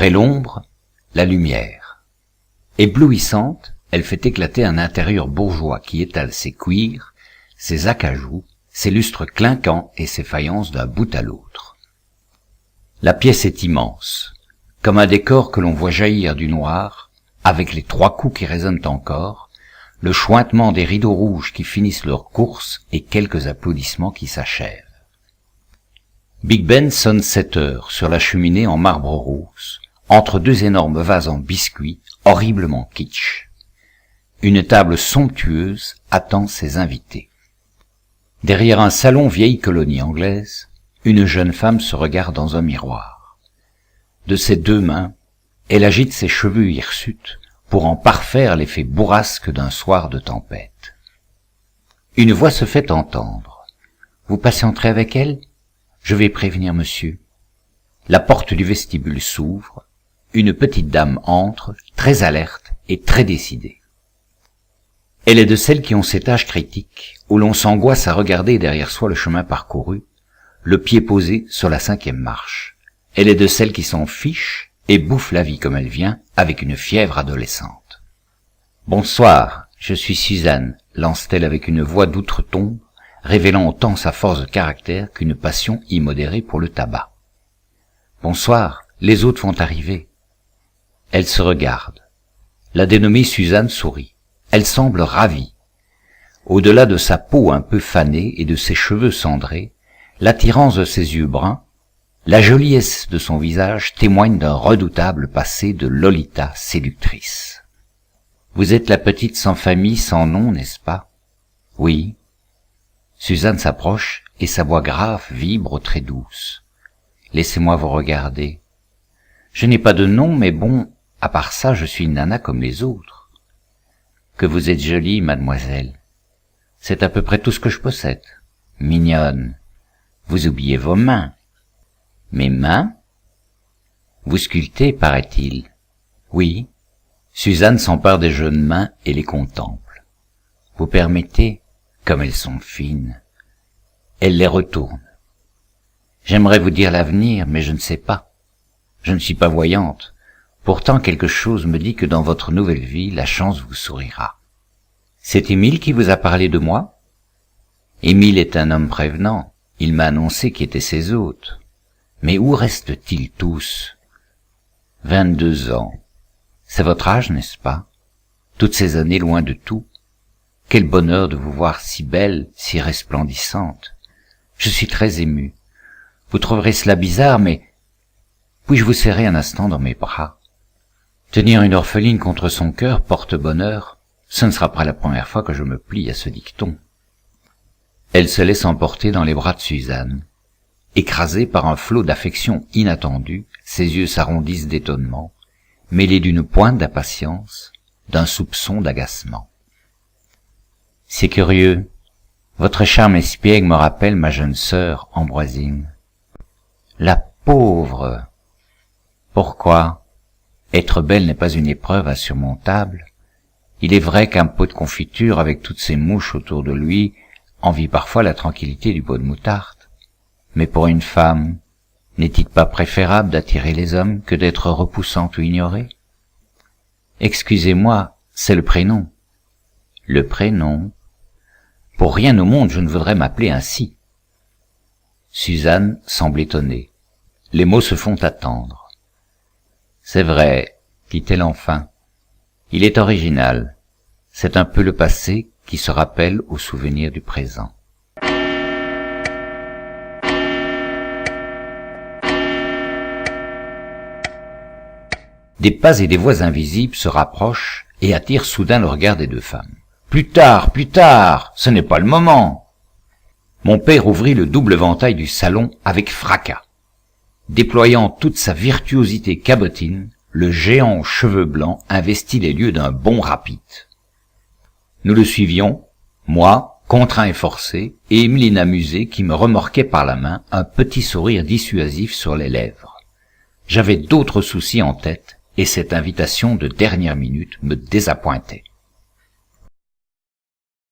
Après l'ombre, la lumière. Éblouissante, elle fait éclater un intérieur bourgeois qui étale ses cuirs, ses acajou, ses lustres clinquants et ses faïences d'un bout à l'autre. La pièce est immense, comme un décor que l'on voit jaillir du noir, avec les 3 coups qui résonnent encore, le chointement des rideaux rouges qui finissent leur course et quelques applaudissements qui s'achèvent. Big Ben sonne 7 heures sur la cheminée en marbre rose, entre 2 énormes vases en biscuits, horriblement kitsch. Une table somptueuse attend ses invités. Derrière un salon vieille colonie anglaise, une jeune femme se regarde dans un miroir. De ses 2 mains, elle agite ses cheveux hirsutes pour en parfaire l'effet bourrasque d'un soir de tempête. Une voix se fait entendre. « Vous patienterez avec elle ? Je vais prévenir monsieur. » La porte du vestibule s'ouvre. Une petite dame entre, très alerte et très décidée. Elle est de celles qui ont cet âge critique où l'on s'angoisse à regarder derrière soi le chemin parcouru, le pied posé sur la 5e marche. Elle est de celles qui s'en fichent et bouffent la vie comme elle vient avec une fièvre adolescente. « Bonsoir, je suis Suzanne », lance-t-elle avec une voix d'outre-tombe, révélant autant sa force de caractère qu'une passion immodérée pour le tabac. « Bonsoir, les autres vont arriver. » Elle se regarde. La dénommée Suzanne sourit. Elle semble ravie. Au-delà de sa peau un peu fanée et de ses cheveux cendrés, l'attirance de ses yeux bruns, la joliesse de son visage témoigne d'un redoutable passé de Lolita séductrice. « Vous êtes la petite sans famille, sans nom, n'est-ce pas ?»« Oui. » Suzanne s'approche et sa voix grave vibre très douce. « Laissez-moi vous regarder. Je n'ai pas de nom, mais bon, à part ça, je suis une nana comme les autres. » « Que vous êtes jolie, mademoiselle. C'est à peu près tout ce que je possède. Mignonne. Vous oubliez vos mains. » « Mes mains ? Vous sculptez, paraît-il. »« Oui. » Suzanne s'empare des jeunes mains et les contemple. « Vous permettez ? Comme elles sont fines. » Elle les retourne. « J'aimerais vous dire l'avenir, mais je ne sais pas. Je ne suis pas voyante. Pourtant, quelque chose me dit que dans votre nouvelle vie, la chance vous sourira. » « C'est Émile qui vous a parlé de moi ? » Émile est un homme prévenant. Il m'a annoncé qui étaient ses hôtes. Mais où restent-ils tous ? 22 ans. C'est votre âge, n'est-ce pas ? Toutes ces années loin de tout. Quel bonheur de vous voir si belle, si resplendissante. Je suis très ému. Vous trouverez cela bizarre, mais puis-je vous serrer un instant dans mes bras ? Tenir une orpheline contre son cœur porte bonheur. Ce ne sera pas la première fois que je me plie à ce dicton. Elle se laisse emporter dans les bras de Suzanne. Écrasée par un flot d'affection inattendue, ses yeux s'arrondissent d'étonnement, mêlés d'une pointe d'impatience, d'un soupçon d'agacement. « C'est curieux. Votre charme espiègle me rappelle ma jeune sœur, Ambroisine. »« La pauvre ! Pourquoi ? Être belle n'est pas une épreuve insurmontable. Il est vrai qu'un pot de confiture avec toutes ces mouches autour de lui envie parfois la tranquillité du pot de moutarde. Mais pour une femme, n'est-il pas préférable d'attirer les hommes que d'être repoussante ou ignorée ? Excusez-moi, c'est le prénom. Le prénom. Pour rien au monde je ne voudrais m'appeler ainsi. Suzanne semble étonnée. Les mots se font attendre. C'est vrai, dit-elle enfin. Il est original. C'est un peu le passé qui se rappelle au souvenir du présent. Des pas et des voix invisibles se rapprochent et attirent soudain le regard des 2 femmes. « Plus tard, ce n'est pas le moment !» Mon père ouvrit le double ventail du salon avec fracas. Déployant toute sa virtuosité cabotine, le géant aux cheveux blancs investit les lieux d'un bond rapide. Nous le suivions, moi, contraint et forcé, et Emeline amusée qui me remorquait par la main, un petit sourire dissuasif sur les lèvres. J'avais d'autres soucis en tête, et cette invitation de dernière minute me désappointait.